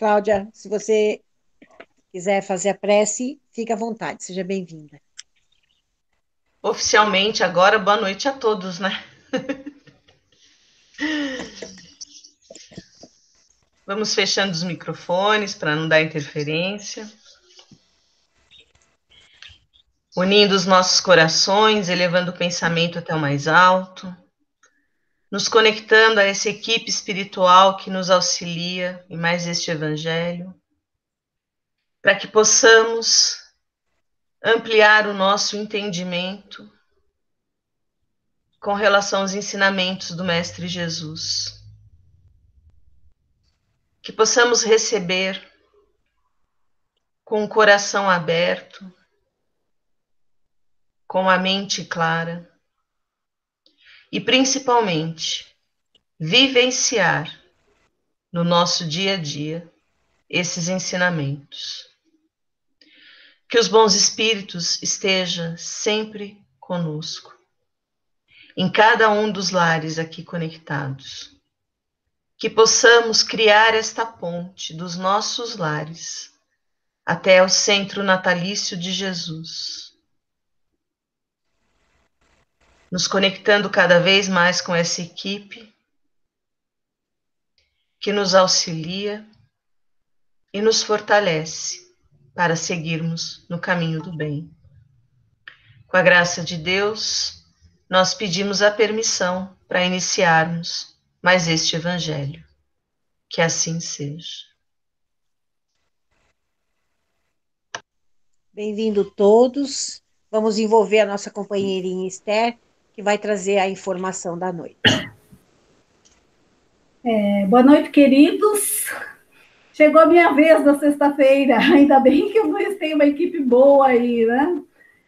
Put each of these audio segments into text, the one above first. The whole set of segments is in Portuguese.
Cláudia, se você quiser fazer a prece, fique à vontade, seja bem-vinda. Oficialmente agora, boa noite a todos, né? Vamos fechando os microfones para não dar interferência. Unindo os nossos corações, elevando o pensamento até o mais alto. Nos conectando a essa equipe espiritual que nos auxilia em mais este evangelho. Para que possamos ampliar o nosso entendimento com relação aos ensinamentos do Mestre Jesus. Que possamos receber com o coração aberto, com a mente clara e, principalmente, vivenciar no nosso dia a dia esses ensinamentos. Que os bons espíritos estejam sempre conosco, em cada um dos lares aqui conectados. Que possamos criar esta ponte dos nossos lares até o centro natalício de Jesus, nos conectando cada vez mais com essa equipe que nos auxilia e nos fortalece para seguirmos no caminho do bem. Com a graça de Deus, nós pedimos a permissão para iniciarmos mais este Evangelho. Que assim seja. Bem-vindo todos. Vamos envolver a nossa companheirinha Esther, que vai trazer a informação da noite. Boa noite, queridos. Chegou a minha vez na sexta-feira. Ainda bem que eu tenho uma equipe boa aí, né?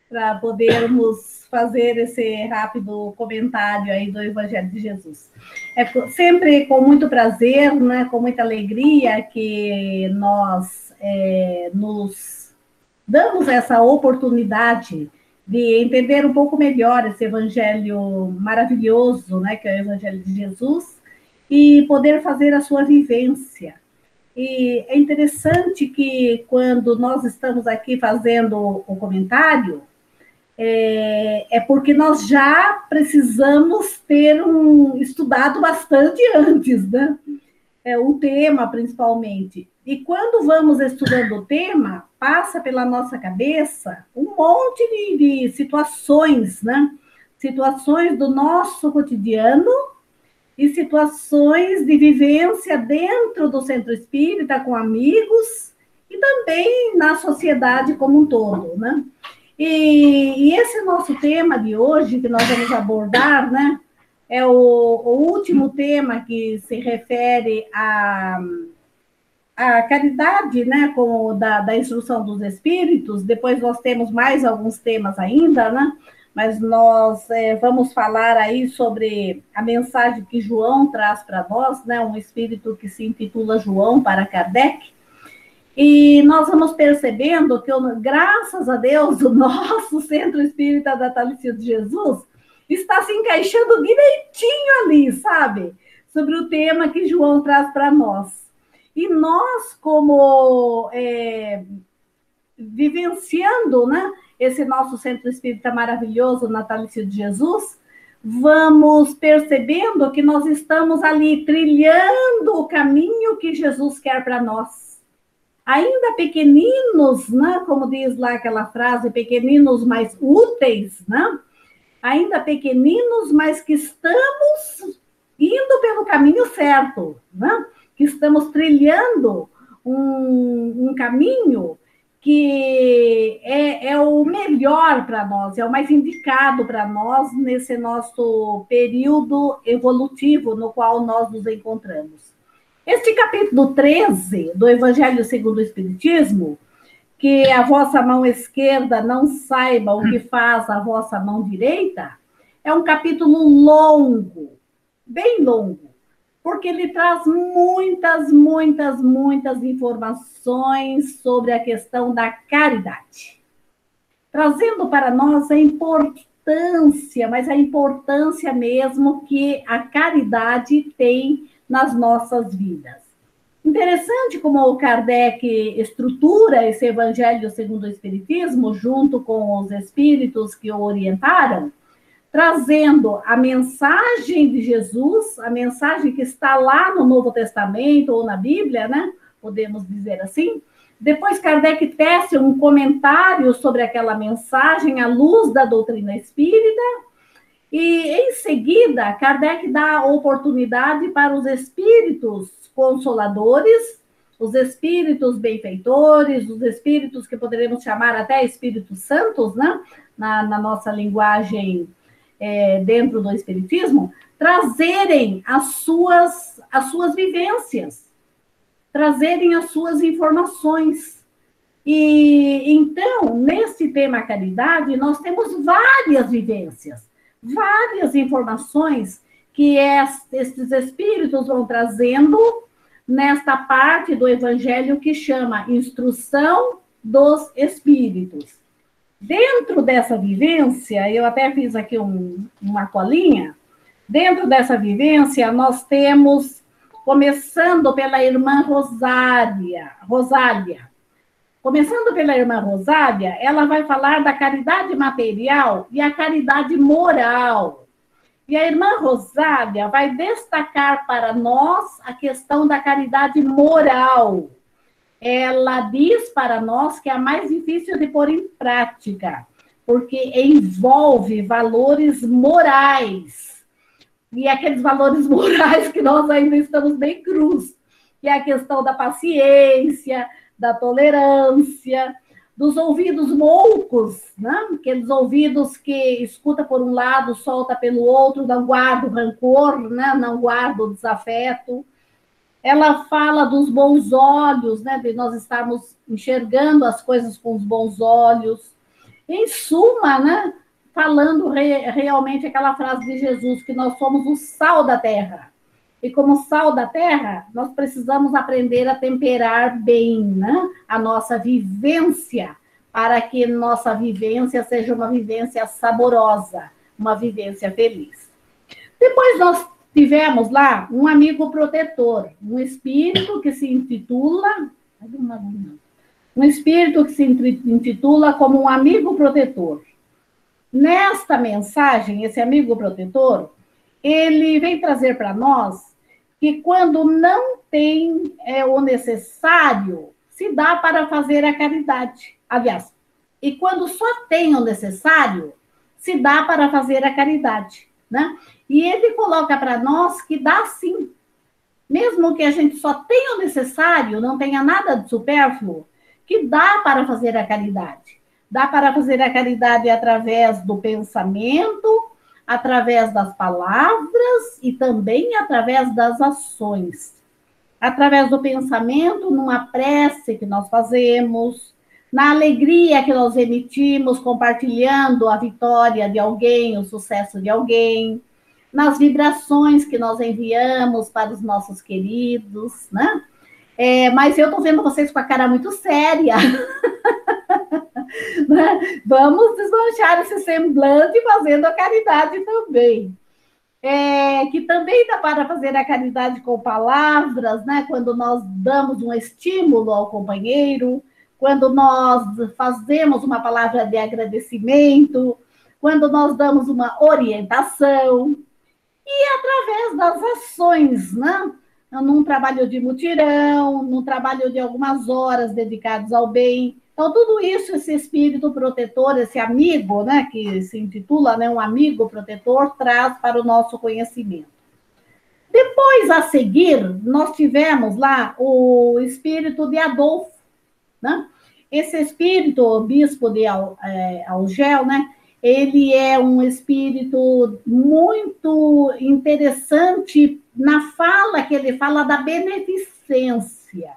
Para podermos fazer esse rápido comentário aí do Evangelho de Jesus. É sempre com muito prazer, né? Com muita alegria que nós nos damos essa oportunidade de entender um pouco melhor esse Evangelho maravilhoso, né? Que é o Evangelho de Jesus, e poder fazer a sua vivência. E é interessante que quando nós estamos aqui fazendo o comentário, porque nós já precisamos ter estudado bastante antes, né? O tema, principalmente. E quando vamos estudando o tema, passa pela nossa cabeça um monte de situações, né? Situações do nosso cotidiano e situações de vivência dentro do centro espírita, com amigos, e também na sociedade como um todo, né? E esse nosso tema de hoje, que nós vamos abordar, né, é o último tema que se refere à caridade, né, como da instrução dos espíritos. Depois nós temos mais alguns temas ainda, né? Mas nós vamos falar aí sobre a mensagem que João traz para nós, né? Um espírito que se intitula João para Kardec. E nós vamos percebendo que, graças a Deus, o nosso Centro Espírita Natalício de Jesus está se encaixando direitinho ali, sabe? Sobre o tema que João traz para nós. E nós, como vivenciando, né, esse nosso Centro Espírita maravilhoso, Natalício de Jesus, vamos percebendo que nós estamos ali trilhando o caminho que Jesus quer para nós. Ainda pequeninos, né, como diz lá aquela frase, pequeninos mais úteis, né? Ainda pequeninos, mas que estamos indo pelo caminho certo, né? Que estamos trilhando um caminho que é o melhor para nós, é o mais indicado para nós nesse nosso período evolutivo no qual nós nos encontramos. Este capítulo 13 do Evangelho segundo o Espiritismo, que a vossa mão esquerda não saiba o que faz a vossa mão direita, é um capítulo longo, bem longo, porque ele traz muitas informações sobre a questão da caridade, trazendo para nós a importância, mas a importância mesmo que a caridade tem nas nossas vidas. Interessante como o Kardec estrutura esse Evangelho segundo o Espiritismo, junto com os espíritos que o orientaram, trazendo a mensagem de Jesus, a mensagem que está lá no Novo Testamento ou na Bíblia, né? Podemos dizer assim. Depois, Kardec tece um comentário sobre aquela mensagem à luz da doutrina espírita. E, em seguida, Kardec dá a oportunidade para os espíritos consoladores, os espíritos benfeitores, os espíritos que poderemos chamar até espíritos santos, né? Na nossa linguagem dentro do espiritismo, trazerem as suas vivências, trazerem as suas informações. E então, nesse tema caridade, nós temos várias vivências, várias informações que esses espíritos vão trazendo nesta parte do Evangelho que chama Instrução dos Espíritos. Dentro dessa vivência, eu até fiz aqui uma colinha, dentro dessa vivência nós temos, começando pela irmã Rosália. Começando pela irmã Rosália, ela vai falar da caridade material e a caridade moral. E a irmã Rosália vai destacar para nós a questão da caridade moral. Ela diz para nós que é a mais difícil de pôr em prática, porque envolve valores morais. E aqueles valores morais que nós ainda estamos bem crus, que é a questão da paciência, da tolerância, dos ouvidos moucos, né? Aqueles ouvidos que escuta por um lado, solta pelo outro, não guarda o rancor, né? Não guarda o desafeto. Ela fala dos bons olhos, né? De nós estarmos enxergando as coisas com os bons olhos. Em suma, né? Falando realmente aquela frase de Jesus, que nós somos o sal da terra. E como sal da terra, nós precisamos aprender a temperar bem, né? A nossa vivência, para que nossa vivência seja uma vivência saborosa, uma vivência feliz. Depois nós tivemos lá um amigo protetor, um espírito que se intitula... Um espírito que se intitula como um amigo protetor. Nesta mensagem, esse amigo protetor, ele vem trazer para nós que quando não tem o necessário, se dá para fazer a caridade. Aliás, e quando só tem o necessário, se dá para fazer a caridade, né? E ele coloca para nós que dá sim. Mesmo que a gente só tenha o necessário, não tenha nada de supérfluo, que dá para fazer a caridade. Dá para fazer a caridade através do pensamento, através das palavras e também através das ações. Através do pensamento, numa prece que nós fazemos, na alegria que nós emitimos, compartilhando a vitória de alguém, o sucesso de alguém, nas vibrações que nós enviamos para os nossos queridos, né? Mas eu estou vendo vocês com a cara muito séria. Né? Vamos desmanchar esse semblante fazendo a caridade também. Que também dá para fazer a caridade com palavras, né? Quando nós damos um estímulo ao companheiro, quando nós fazemos uma palavra de agradecimento, quando nós damos uma orientação, e através das ações, né? Num trabalho de mutirão, num trabalho de algumas horas dedicados ao bem. Então, tudo isso, esse espírito protetor, esse amigo, né, que se intitula, né, um amigo protetor, traz para o nosso conhecimento. Depois, a seguir, nós tivemos lá o espírito de Adolfo, né? Esse espírito, o bispo de Algel, né, ele é um espírito muito interessante na fala que ele fala da beneficência.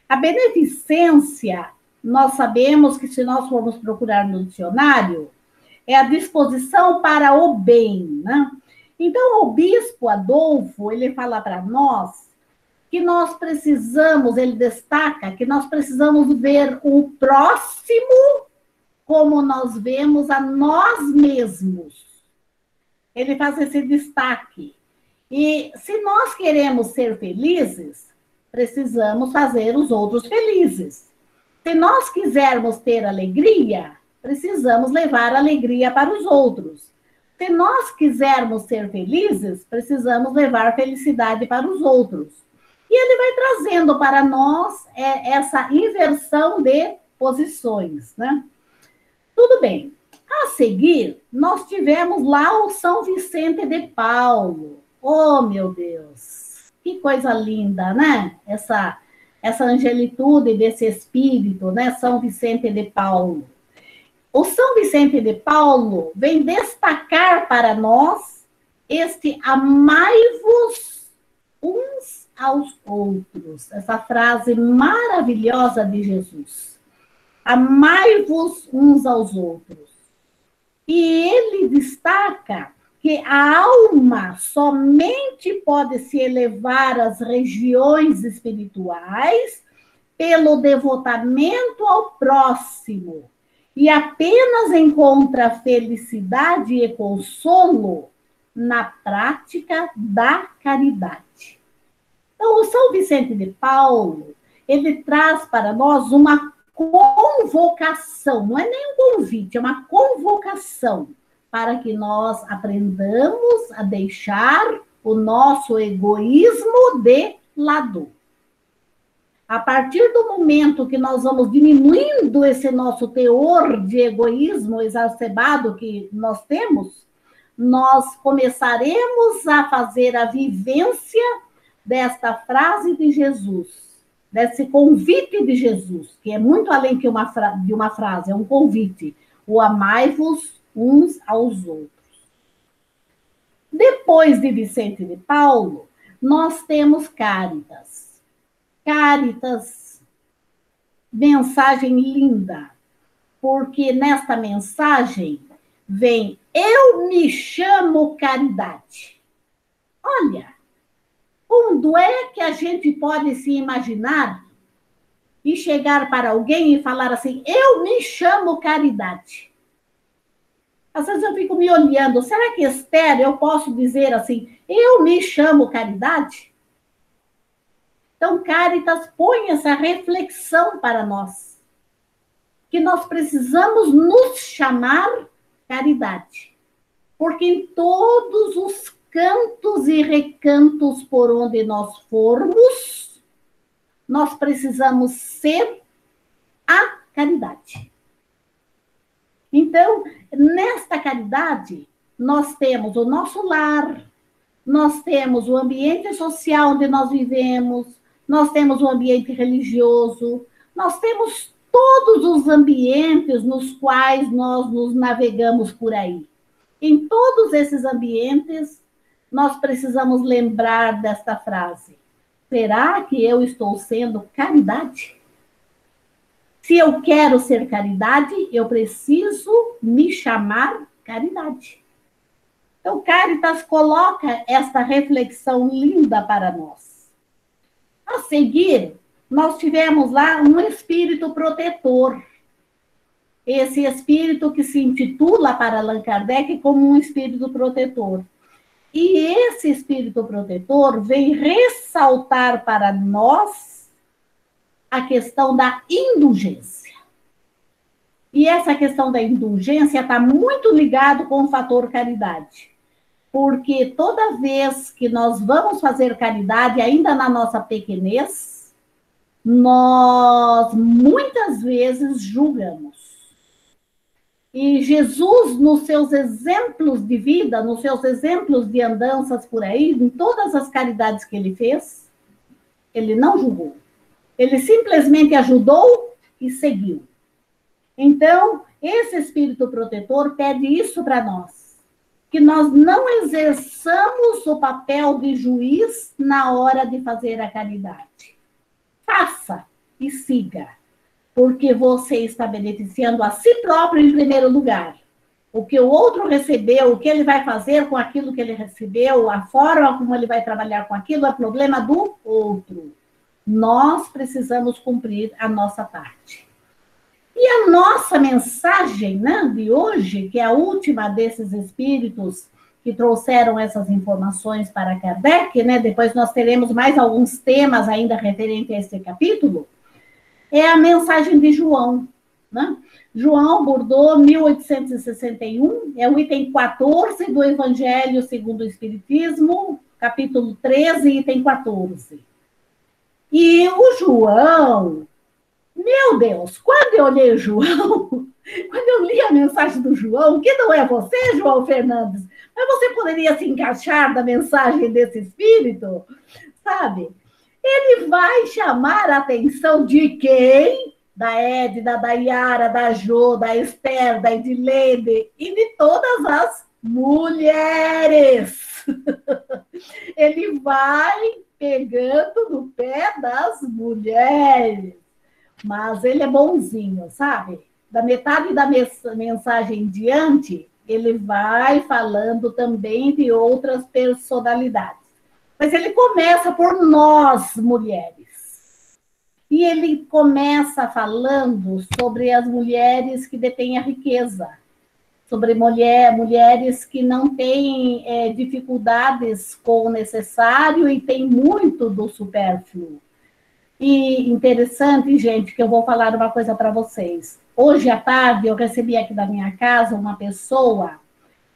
A beneficência, nós sabemos que se nós formos procurar no dicionário, é a disposição para o bem, né? Então, o bispo Adolfo, ele fala para nós que nós precisamos, ele destaca que nós precisamos ver o próximo como nós vemos a nós mesmos. Ele faz esse destaque. E se nós queremos ser felizes, precisamos fazer os outros felizes. Se nós quisermos ter alegria, precisamos levar alegria para os outros. Se nós quisermos ser felizes, precisamos levar felicidade para os outros. E ele vai trazendo para nós essa inversão de posições, né? Tudo bem. A seguir, nós tivemos lá o São Vicente de Paulo. Oh, meu Deus! Que coisa linda, né? Essa angelitude desse espírito, né? São Vicente de Paulo. O São Vicente de Paulo vem destacar para nós este amai-vos uns aos outros. Essa frase maravilhosa de Jesus. Amai-vos uns aos outros. E ele destaca que a alma somente pode se elevar às regiões espirituais pelo devotamento ao próximo e apenas encontra felicidade e consolo na prática da caridade. Então, o São Vicente de Paulo, ele traz para nós uma convocação, não é nem um convite, é uma convocação para que nós aprendamos a deixar o nosso egoísmo de lado. A partir do momento que nós vamos diminuindo esse nosso teor de egoísmo exacerbado que nós temos, nós começaremos a fazer a vivência desta frase de Jesus, desse convite de Jesus, que é muito além que de uma frase, é um convite. O amai-vos uns aos outros. Depois de Vicente de Paulo, nós temos Cáritas. Cáritas, mensagem linda, porque nesta mensagem vem: eu me chamo Caridade. Olha, quando é que a gente pode se imaginar e chegar para alguém e falar assim: eu me chamo Caridade? Às vezes eu fico me olhando, será que, Esther, eu posso dizer assim: eu me chamo Caridade? Então, Cáritas põe essa reflexão para nós, que nós precisamos nos chamar Caridade, porque em todos os cantos e recantos por onde nós formos, nós precisamos ser a caridade. Então, nesta caridade, nós temos o nosso lar, nós temos o ambiente social onde nós vivemos, nós temos o ambiente religioso, nós temos todos os ambientes nos quais nós nos navegamos por aí. Em todos esses ambientes, nós precisamos lembrar desta frase: será que eu estou sendo caridade? Se eu quero ser caridade, eu preciso me chamar Caridade. Então, Cáritas coloca esta reflexão linda para nós. A seguir, nós tivemos lá um espírito protetor. Esse espírito que se intitula para Allan Kardec como um espírito protetor. E esse espírito protetor vem ressaltar para nós a questão da indulgência. E essa questão da indulgência está muito ligado com o fator caridade. Porque toda vez que nós vamos fazer caridade, ainda na nossa pequenez, nós muitas vezes julgamos. E Jesus, nos seus exemplos de vida, nos seus exemplos de andanças por aí, em todas as caridades que ele fez, ele não julgou. Ele simplesmente ajudou e seguiu. Então, esse espírito protetor pede isso para nós, que nós não exerçamos o papel de juiz na hora de fazer a caridade. Faça e siga, porque você está beneficiando a si próprio em primeiro lugar. O que o outro recebeu, o que ele vai fazer com aquilo que ele recebeu, a forma como ele vai trabalhar com aquilo, é problema do outro. Nós precisamos cumprir a nossa parte. E a nossa mensagem, né, de hoje, que é a última desses espíritos que trouxeram essas informações para Kardec, né? Depois nós teremos mais alguns temas ainda referente a esse capítulo, é a mensagem de João, né? João Bordeaux, 1861, é o item 14 do Evangelho segundo o Espiritismo, capítulo 13, item 14. E o João, meu Deus, quando eu li o João, quando eu li a mensagem do João, que não é você, João Fernandes, mas você poderia se encaixar da mensagem desse espírito, sabe? Ele vai chamar a atenção de quem? Da Edna, da Yara, da Jo, da Esther, da Edilene e de todas as mulheres. Ele vai pegando no pé das mulheres. Mas ele é bonzinho, sabe? Da metade da mensagem em diante, ele vai falando também de outras personalidades. Mas ele começa por nós, mulheres. E ele começa falando sobre as mulheres que detêm a riqueza, sobre mulheres que não têm dificuldades com o necessário e têm muito do supérfluo. E interessante, gente, que eu vou falar uma coisa para vocês. Hoje à tarde eu recebi aqui da minha casa uma pessoa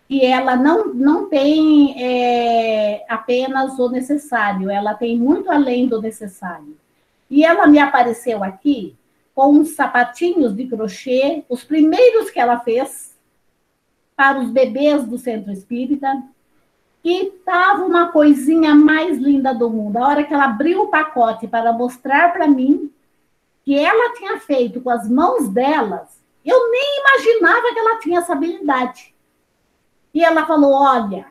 e ela não tem apenas o necessário, ela tem muito além do necessário. E ela me apareceu aqui com uns sapatinhos de crochê, os primeiros que ela fez para os bebês do Centro Espírita, e estava uma coisinha mais linda do mundo. A hora que ela abriu o pacote para mostrar para mim que ela tinha feito com as mãos delas, eu nem imaginava que ela tinha essa habilidade. E ela falou, olha,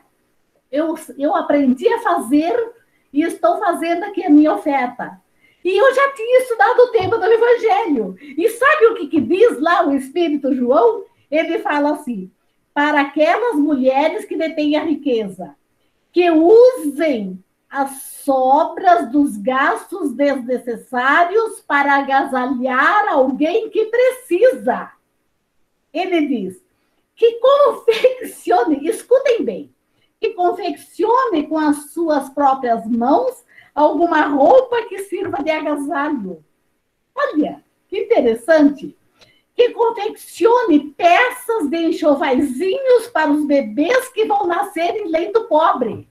eu aprendi a fazer e estou fazendo aqui a minha oferta. E eu já tinha estudado o tema do Evangelho. E sabe o que diz lá o Espírito João? Ele fala assim, para aquelas mulheres que detêm a riqueza, que usem as sobras dos gastos desnecessários para agasalhar alguém que precisa. Ele diz que confeccione, escutem bem, que confeccione com as suas próprias mãos alguma roupa que sirva de agasalho. Olha, que interessante. Que confeccione peças de enxovaizinhos para os bebês que vão nascer em leito pobre.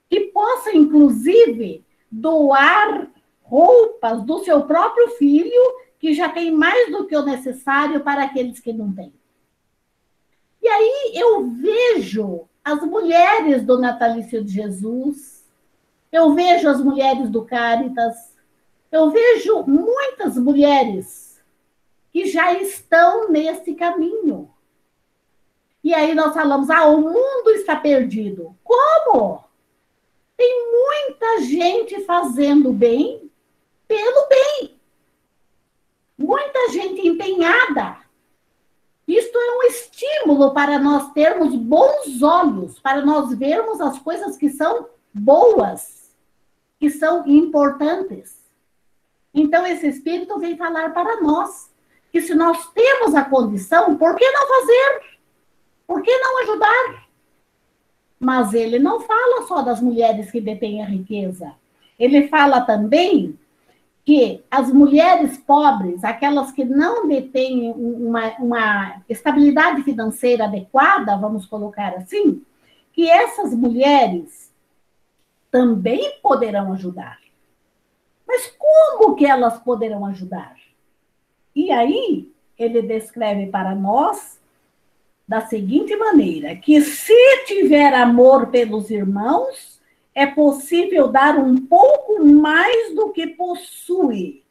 Que possa, inclusive, doar roupas do seu próprio filho, que já tem mais do que o necessário para aqueles que não têm. E aí eu vejo as mulheres do Natalício de Jesus, eu vejo as mulheres do Cáritas, eu vejo muitas mulheres que já estão nesse caminho. E aí nós falamos, o mundo está perdido. Como? Tem muita gente fazendo bem pelo bem. Muita gente empenhada. Isto é um estímulo para nós termos bons olhos, para nós vermos as coisas que são boas, que são importantes. Então, esse Espírito vem falar para nós que se nós temos a condição, por que não fazer? Por que não ajudar? Mas ele não fala só das mulheres que detêm a riqueza. Ele fala também que as mulheres pobres, aquelas que não detêm uma estabilidade financeira adequada, vamos colocar assim, que essas mulheres também poderão ajudar. Mas como que elas poderão ajudar? E aí, ele descreve para nós da seguinte maneira, que se tiver amor pelos irmãos, é possível dar um pouco mais do que possui.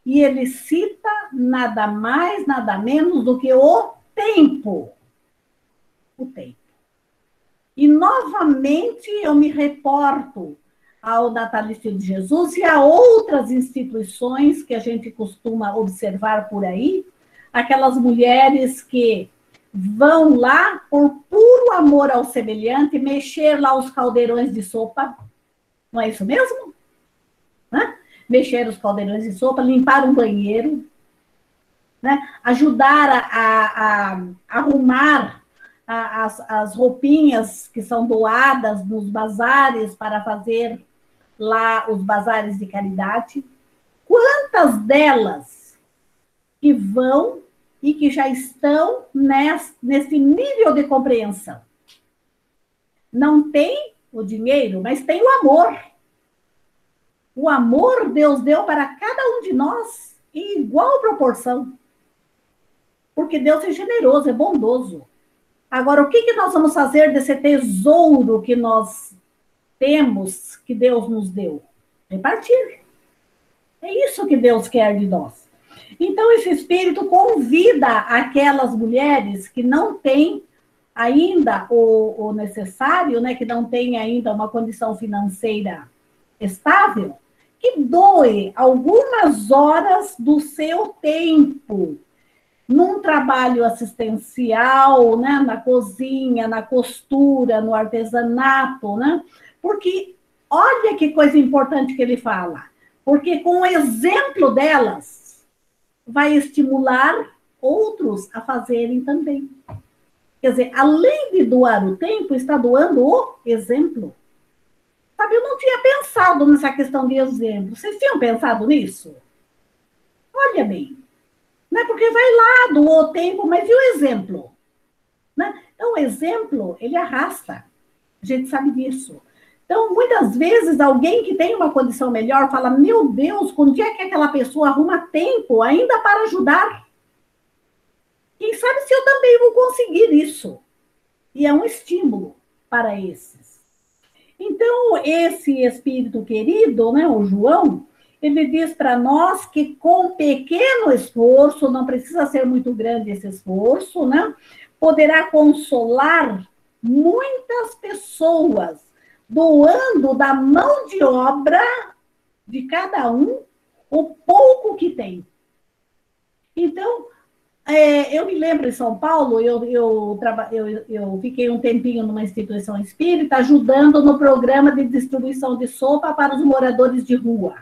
E ele cita nada mais, nada menos do que o tempo. O tempo. E, novamente, eu me reporto ao Natalício de Jesus e a outras instituições que a gente costuma observar por aí, aquelas mulheres que vão lá por puro amor ao semelhante, mexer lá os caldeirões de sopa, não é isso mesmo? Né? Mexer os caldeirões de sopa, limpar um banheiro, né? Ajudar a arrumar as roupinhas que são doadas nos bazares para fazer lá os bazares de caridade. Quantas delas que vão e que já estão nesse nível de compreensão? Não tem o dinheiro, mas tem o amor. O amor Deus deu para cada um de nós em igual proporção. Porque Deus é generoso, é bondoso. Agora, o que nós vamos fazer desse tesouro que nós temos, que Deus nos deu? Repartir. É isso que Deus quer de nós. Então, esse Espírito convida aquelas mulheres que não têm ainda o necessário, né, que não têm ainda uma condição financeira estável, que doe algumas horas do seu tempo num trabalho assistencial, né, na cozinha, na costura, no artesanato, né? Porque olha que coisa importante que ele fala. Porque com o exemplo delas, vai estimular outros a fazerem também. Quer dizer, além de doar o tempo, está doando o exemplo. Sabe, eu não tinha pensado nessa questão de exemplo. Vocês tinham pensado nisso? Olha bem. Né? Porque vai lá, doou o tempo, mas e o exemplo? Né? Então, o exemplo, ele arrasta. A gente sabe disso. Então, muitas vezes, alguém que tem uma condição melhor fala, meu Deus, quando é que aquela pessoa arruma tempo ainda para ajudar? Quem sabe se eu também vou conseguir isso? E é um estímulo para esses. Então, esse espírito querido, né, o João, ele diz para nós que com pequeno esforço, não precisa ser muito grande esse esforço, né, poderá consolar muitas pessoas, doando da mão de obra de cada um o pouco que tem. Então, eu me lembro em São Paulo, eu fiquei um tempinho numa instituição espírita, ajudando no programa de distribuição de sopa para os moradores de rua.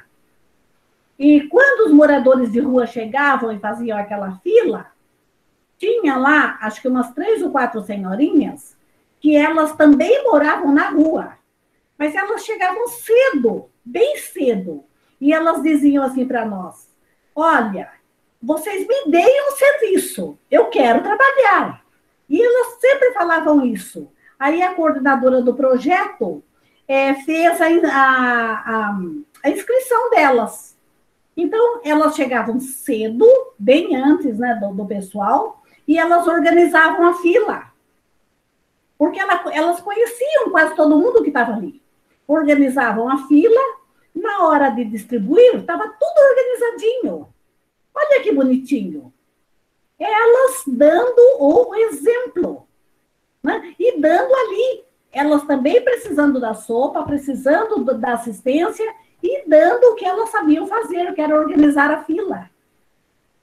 E quando os moradores de rua chegavam e faziam aquela fila, tinha lá, acho que umas 3 ou 4 senhorinhas, que elas também moravam na rua. Mas elas chegavam cedo, bem cedo. E elas diziam assim para nós, olha, vocês me deem um serviço, eu quero trabalhar. E elas sempre falavam isso. Aí a coordenadora do projeto fez a inscrição delas. Então, elas chegavam cedo, bem antes, né, do pessoal, e elas organizavam a fila. Porque elas conheciam quase todo mundo que estava ali. Organizavam a fila, na hora de distribuir, estava tudo organizadinho. Olha que bonitinho. Elas dando o exemplo, né? E dando ali. Elas também precisando da sopa, precisando da assistência e dando o que elas sabiam fazer, que era organizar a fila.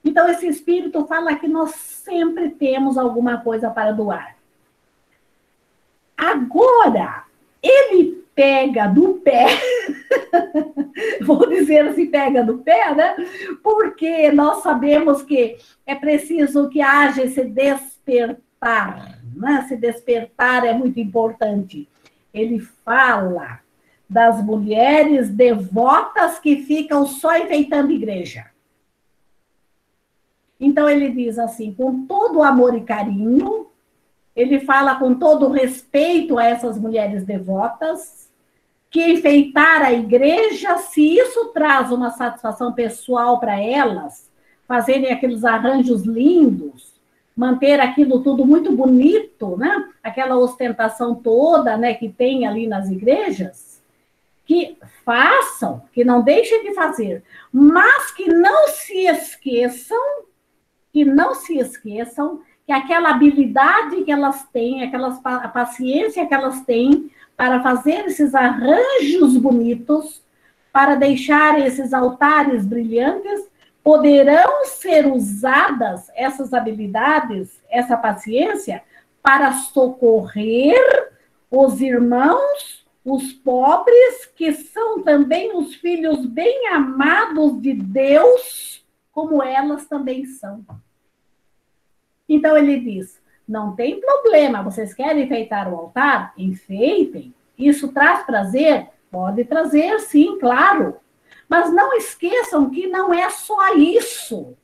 Então, esse espírito fala que nós sempre temos alguma coisa para doar. Agora, ele pega do pé, vou dizer assim, pega do pé, né? Porque nós sabemos que é preciso que haja esse despertar, né? Esse despertar é muito importante. Ele fala das mulheres devotas que ficam só enfeitando igreja. Então, ele diz assim, com todo amor e carinho, ele fala com todo respeito a essas mulheres devotas, que enfeitar a igreja, se isso traz uma satisfação pessoal para elas, fazerem aqueles arranjos lindos, manter aquilo tudo muito bonito, né? Aquela ostentação toda, né, que tem ali nas igrejas, que façam, que não deixem de fazer, mas que não se esqueçam, que aquela habilidade que elas têm, a paciência que elas têm para fazer esses arranjos bonitos, para deixar esses altares brilhantes, poderão ser usadas essas habilidades, essa paciência, para socorrer os irmãos, os pobres, que são também os filhos bem amados de Deus, como elas também são. Então, ele diz, Não tem problema. Vocês querem enfeitar o altar? Enfeitem. Isso traz prazer? Pode trazer, sim, claro. Mas não esqueçam que não é só isso.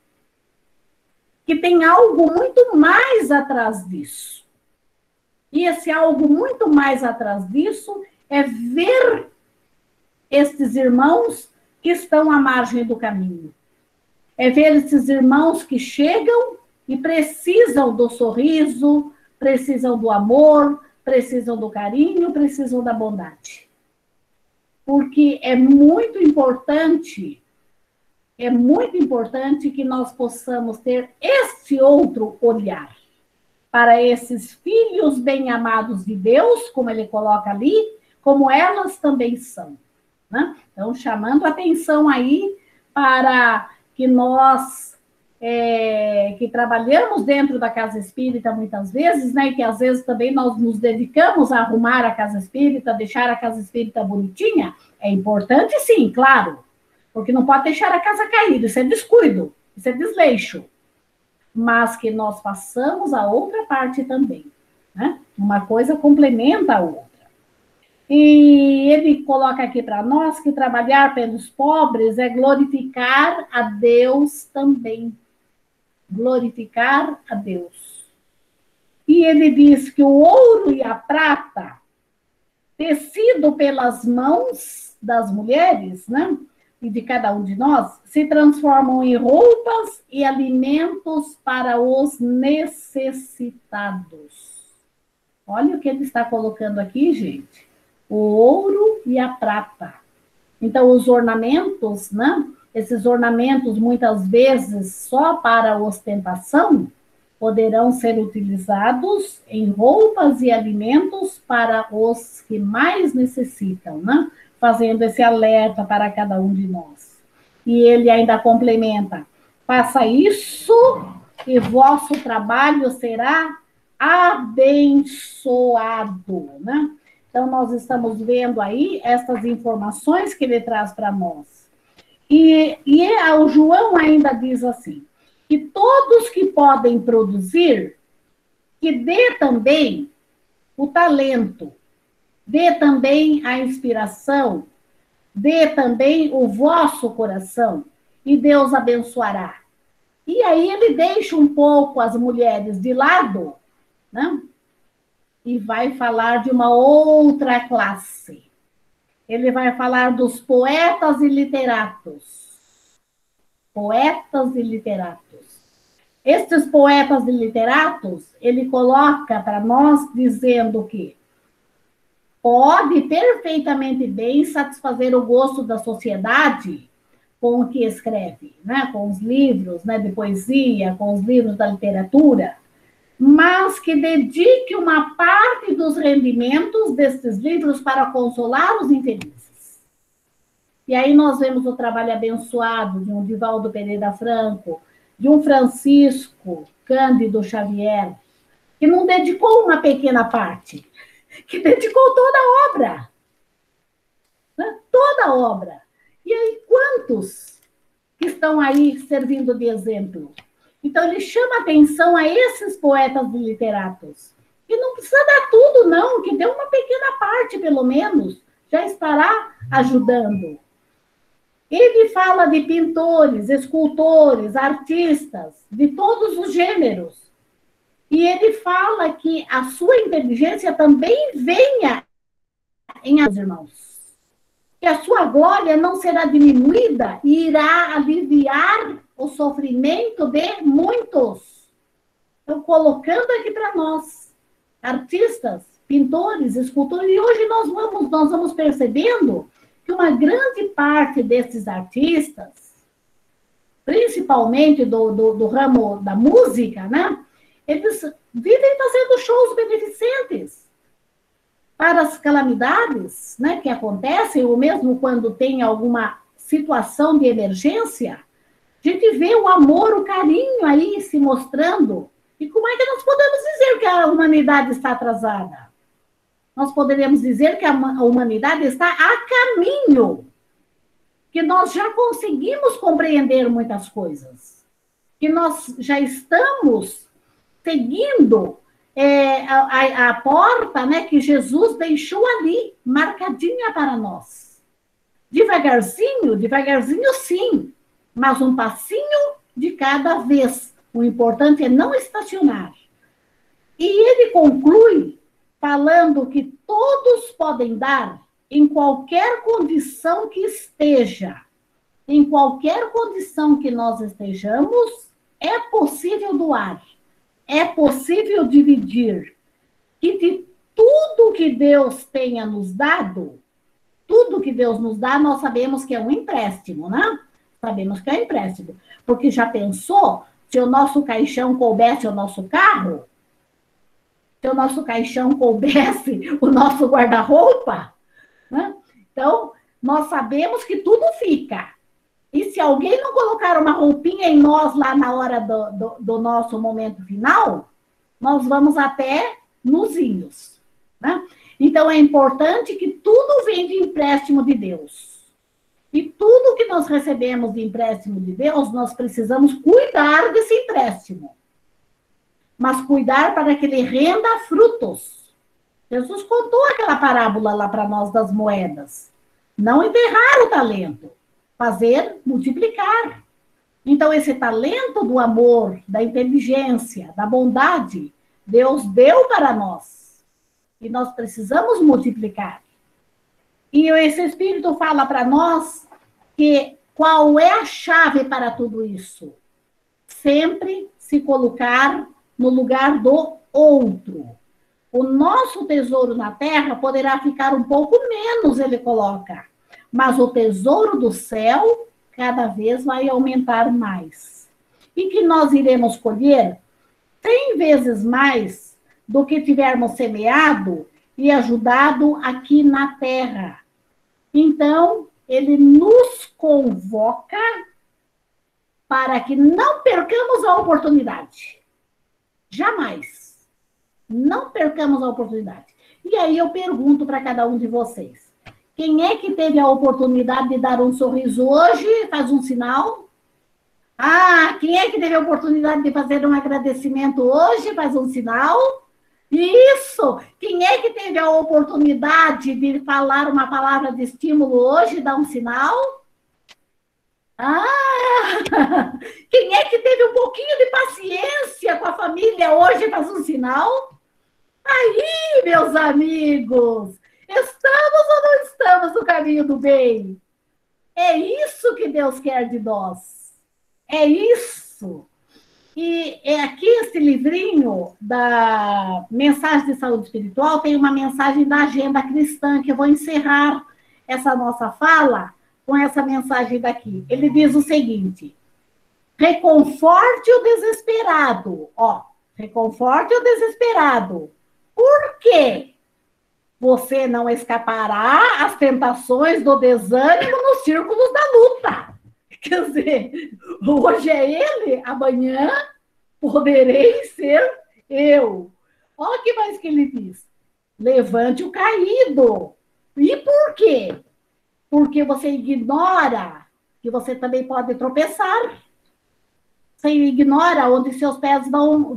Que tem algo muito mais atrás disso. E esse algo muito mais atrás disso é ver estes irmãos que estão à margem do caminho. É ver esses irmãos que chegam e precisam do sorriso, precisam do amor, precisam do carinho, precisam da bondade. Porque é muito importante que nós possamos ter esse outro olhar para esses filhos bem-amados de Deus, como ele coloca ali, como elas também são. Né? Então, chamando a atenção aí para que nós, que trabalhamos dentro da casa espírita muitas vezes, né, e que às vezes também nós nos dedicamos a arrumar a casa espírita, deixar a casa espírita bonitinha, é importante sim, claro, porque não pode deixar a casa caída, isso é descuido, isso é desleixo, mas que nós façamos a outra parte também, né? Uma coisa complementa a outra. E ele coloca aqui para nós que trabalhar pelos pobres é glorificar a Deus também. Glorificar a Deus. E ele diz que o ouro e a prata, tecido pelas mãos das mulheres, né, e de cada um de nós, se transformam em roupas e alimentos para os necessitados. Olha o que ele está colocando aqui, gente. O ouro e a prata. Então, os ornamentos, né? Esses ornamentos, muitas vezes, só para ostentação, poderão ser utilizados em roupas e alimentos para os que mais necessitam, né? Fazendo esse alerta para cada um de nós. E ele ainda complementa, faça isso e vosso trabalho será abençoado, né? Então, nós estamos vendo aí essas informações que ele traz para nós. E o João ainda diz assim, que todos que podem produzir, que dê também o talento, dê também a inspiração, dê também o vosso coração, e Deus abençoará. E aí ele deixa um pouco as mulheres de lado, né? E vai falar de uma outra classe. Ele vai falar dos poetas e literatos. Poetas e literatos. Estes poetas e literatos, ele coloca para nós dizendo que pode perfeitamente bem satisfazer o gosto da sociedade com o que escreve, né? Com os livros, né, de poesia, com os livros da literatura, mas que dedique uma parte dos rendimentos destes livros para consolar os infelizes. E aí nós vemos o trabalho abençoado de um Divaldo Pereira Franco, de um Francisco Cândido Xavier, que não dedicou uma pequena parte, que dedicou toda a obra. Né? Toda a obra. E aí, quantos que estão aí servindo de exemplo? Então, ele chama atenção a esses poetas e literatos. E não precisa dar tudo, não, que dê uma pequena parte, pelo menos, já estará ajudando. Ele fala de pintores, escultores, artistas, de todos os gêneros. E ele fala que a sua inteligência também venha em seus irmãos. Que a sua glória não será diminuída e irá aliviar o sofrimento de muitos. Então, colocando aqui para nós, artistas, pintores, escultores, e hoje nós vamos percebendo que uma grande parte desses artistas, principalmente do ramo da música, né, eles vivem fazendo shows beneficentes para as calamidades, né, que acontecem, ou mesmo quando tem alguma situação de emergência, a gente vê o amor, o carinho aí se mostrando. E como é que nós podemos dizer que a humanidade está atrasada? Nós poderíamos dizer que a humanidade está a caminho, que nós já conseguimos compreender muitas coisas, que nós já estamos seguindo a porta, né, que Jesus deixou ali, marcadinha para nós. Devagarzinho, devagarzinho sim, mas um passinho de cada vez. O importante é não estacionar. E ele conclui falando que todos podem dar em qualquer condição que esteja. Em qualquer condição que nós estejamos, é possível doar. É possível dividir. E de tudo que Deus tenha nos dado, tudo que Deus nos dá, nós sabemos que é um empréstimo, né? Sabemos que é um empréstimo. Porque já pensou, se o nosso caixão coubesse o nosso carro, se o nosso caixão coubesse o nosso guarda-roupa, né? Então, nós sabemos que tudo fica. E se alguém não colocar uma roupinha em nós lá na hora do nosso momento final, nós vamos até nuzinhos, né? Então, é importante que tudo vem de empréstimo de Deus. E tudo que nós recebemos de empréstimo de Deus, nós precisamos cuidar desse empréstimo. Mas cuidar para que ele renda frutos. Jesus contou aquela parábola lá para nós das moedas. Não enterrar o talento, fazer multiplicar. Então, esse talento do amor, da inteligência, da bondade, Deus deu para nós. E nós precisamos multiplicar. E esse Espírito fala para nós que qual é a chave para tudo isso? Sempre se colocar no lugar do outro. O nosso tesouro na terra poderá ficar um pouco menos, ele coloca. Mas o tesouro do céu cada vez vai aumentar mais. E que nós iremos colher 100 vezes mais do que tivermos semeado e ajudado aqui na terra. Então, ele nos convoca para que não percamos a oportunidade. Jamais. Não percamos a oportunidade. E aí eu pergunto para cada um de vocês. Quem é que teve a oportunidade de dar um sorriso hoje? Faz um sinal. Ah, quem é que teve a oportunidade de fazer um agradecimento hoje? Faz um sinal. Isso! Quem é que teve a oportunidade de falar uma palavra de estímulo hoje? Dá um sinal. Ah! Quem é que teve um pouquinho de paciência com a família hoje? Faz um sinal. Aí, meus amigos, estamos ou não estamos no caminho do bem? É isso que Deus quer de nós. É isso. E aqui esse livrinho da Mensagem de Saúde Espiritual tem uma mensagem da agenda cristã, que eu vou encerrar essa nossa fala com essa mensagem daqui. Ele diz o seguinte: reconforte o desesperado. Ó, reconforte o desesperado. Por quê? Você não escapará às tentações do desânimo nos círculos da luta. Quer dizer, hoje é ele, amanhã poderei ser eu. Olha o que mais que ele diz. Levante o caído. E por quê? Porque você ignora que você também pode tropeçar. Você ignora onde seus pés vão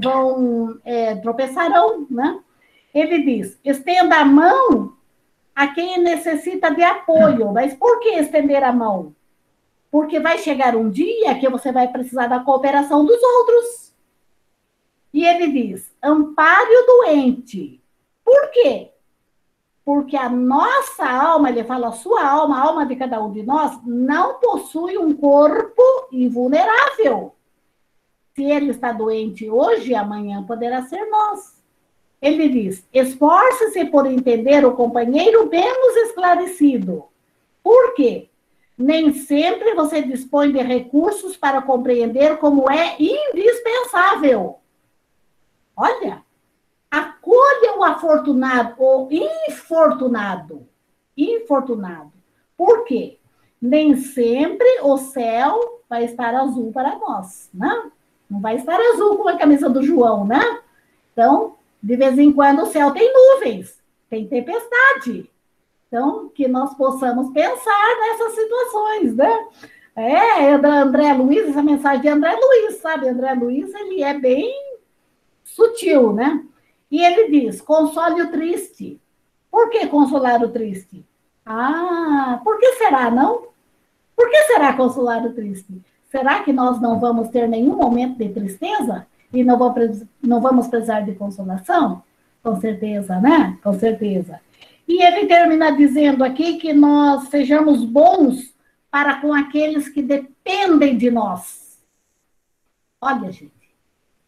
tropeçarão, né? Ele diz, estenda a mão a quem necessita de apoio. Mas por que estender a mão? Porque vai chegar um dia que você vai precisar da cooperação dos outros. E ele diz, ampare o doente. Por quê? Porque a nossa alma, ele fala, a sua alma, a alma de cada um de nós, não possui um corpo invulnerável. Se ele está doente hoje, amanhã poderá ser nós. Ele diz, esforce-se por entender o companheiro menos esclarecido. Por quê? Nem sempre você dispõe de recursos para compreender como é indispensável. Olha, acolha o afortunado ou infortunado. Infortunado. Por quê? Nem sempre o céu vai estar azul para nós, né? Não vai estar azul como a camisa do João, né? Então, de vez em quando o céu tem nuvens, tem tempestade. Então, que nós possamos pensar nessas situações, né? É da André Luiz, essa mensagem de André Luiz, sabe? André Luiz, ele é bem sutil, né? E ele diz, console o triste. Por que consolar o triste? Ah, por que será, não? Por que será consolar o triste? Será que nós não vamos ter nenhum momento de tristeza? E não vamos precisar de consolação? Com certeza, né? Com certeza. E ele termina dizendo aqui que nós sejamos bons para com aqueles que dependem de nós. Olha, gente,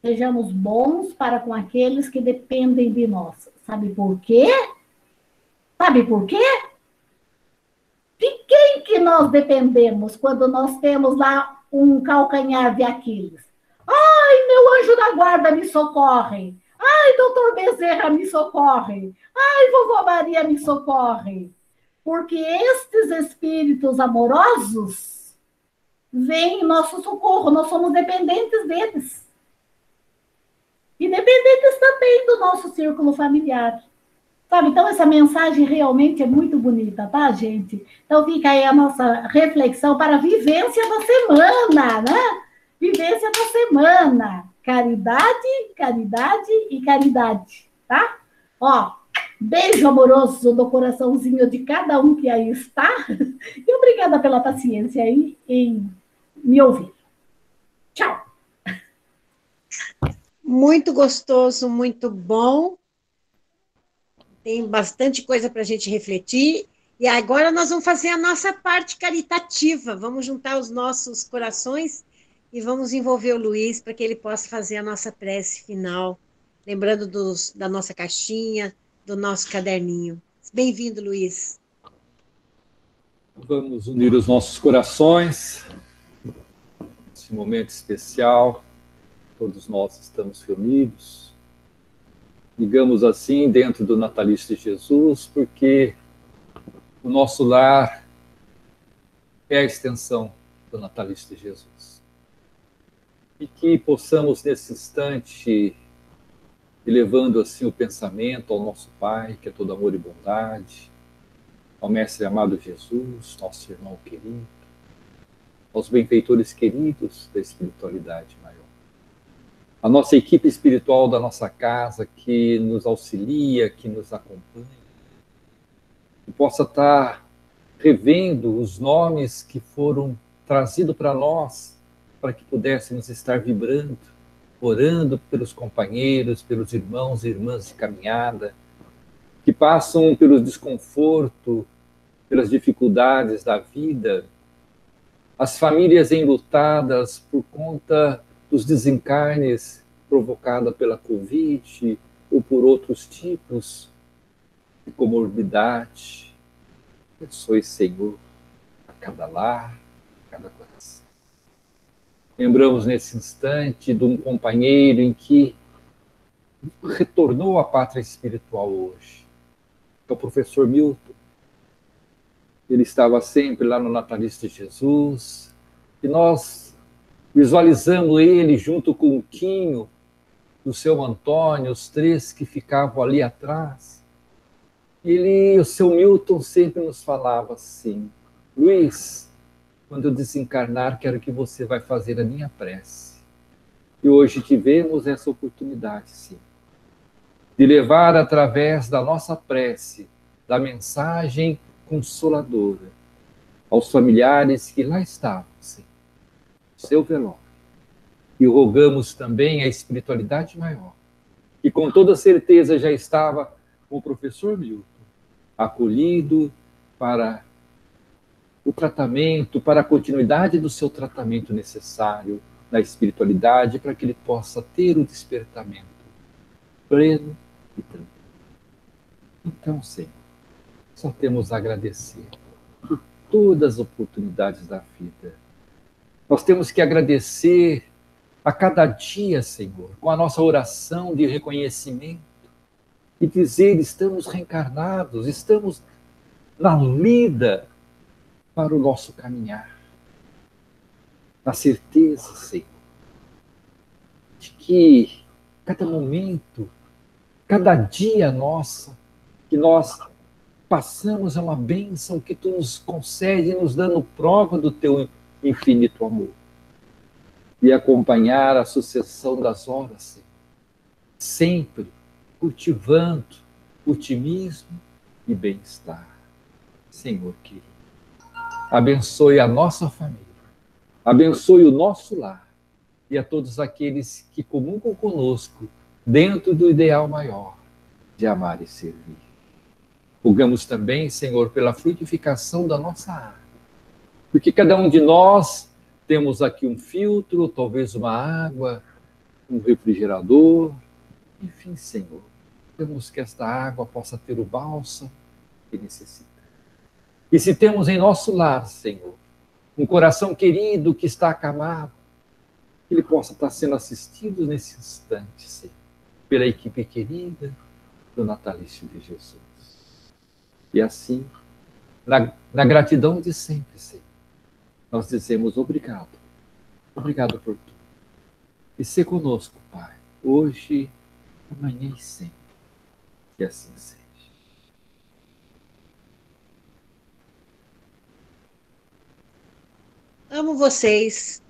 sejamos bons para com aqueles que dependem de nós. Sabe por quê? Sabe por quê? De quem que nós dependemos quando nós temos lá um calcanhar de Aquiles? Ai, meu anjo da guarda me socorre. Ai, doutor Bezerra me socorre. Ai, vovó Maria me socorre. Porque estes espíritos amorosos vêm em nosso socorro. Nós somos dependentes deles. E dependentes também do nosso círculo familiar. Sabe? Então, essa mensagem realmente é muito bonita, tá, gente? Então, fica aí a nossa reflexão para a vivência da semana, né? Vivência da semana. Caridade, caridade e caridade, tá? Ó, beijo amoroso no coraçãozinho de cada um que aí está. E obrigada pela paciência aí em me ouvir. Tchau. Muito gostoso, muito bom. Tem bastante coisa para a gente refletir. E agora nós vamos fazer a nossa parte caritativa. Vamos juntar os nossos corações e vamos envolver o Luiz para que ele possa fazer a nossa prece final. Lembrando da nossa caixinha, do nosso caderninho. Bem-vindo, Luiz. Vamos unir os nossos corações nesse momento especial. Todos nós estamos reunidos. Digamos assim, dentro do natalício de Jesus, porque o nosso lar é a extensão do natalício de Jesus. E que possamos, nesse instante, elevando assim o pensamento ao nosso Pai, que é todo amor e bondade, ao Mestre amado Jesus, nosso irmão querido, aos benfeitores queridos da espiritualidade maior. A nossa equipe espiritual da nossa casa, que nos auxilia, que nos acompanha, que possa estar revendo os nomes que foram trazidos para nós, para que pudéssemos estar vibrando, orando pelos companheiros, pelos irmãos e irmãs de caminhada, que passam pelo desconforto, pelas dificuldades da vida, as famílias enlutadas por conta dos desencarnes provocados pela Covid ou por outros tipos de comorbidade. Abençoe, Senhor, a cada lar, a cada coração. Lembramos nesse instante de um companheiro em que retornou à pátria espiritual hoje, que é o professor Milton. Ele estava sempre lá no natalício de Jesus, e nós visualizamos ele junto com o Quinho, do seu Antônio, os três que ficavam ali atrás. O seu Milton sempre nos falava assim: Luiz, quando eu desencarnar, quero que você vai fazer a minha prece. E hoje tivemos essa oportunidade, sim, de levar através da nossa prece, da mensagem consoladora, aos familiares que lá estavam, sim, seu velório. E rogamos também a espiritualidade maior, que com toda certeza já estava com o professor Milton, acolhido para o tratamento, para a continuidade do seu tratamento necessário na espiritualidade, para que ele possa ter o despertamento pleno e tranquilo. Então, Senhor, só temos a agradecer por todas as oportunidades da vida. Nós temos que agradecer a cada dia, Senhor, com a nossa oração de reconhecimento e dizer: estamos reencarnados, estamos na lida para o nosso caminhar. Na certeza, Senhor, de que cada momento, cada dia nossa, que nós passamos é uma bênção que Tu nos concede, nos dando prova do Teu infinito amor. E acompanhar a sucessão das horas, Senhor, sempre cultivando otimismo e bem-estar. Senhor querido, abençoe a nossa família, abençoe o nosso lar e a todos aqueles que comungam conosco dentro do ideal maior de amar e servir. Rogamos também, Senhor, pela frutificação da nossa água, porque cada um de nós temos aqui um filtro, talvez uma água, um refrigerador, enfim, Senhor, queremos que esta água possa ter o bálsamo que necessita. E se temos em nosso lar, Senhor, um coração querido que está acamado, que ele possa estar sendo assistido nesse instante, Senhor, pela equipe querida do Natalício de Jesus. E assim, na gratidão de sempre, Senhor, nós dizemos obrigado. Obrigado por tudo. E ser conosco, Pai, hoje, amanhã e sempre. Que assim seja. Amo vocês.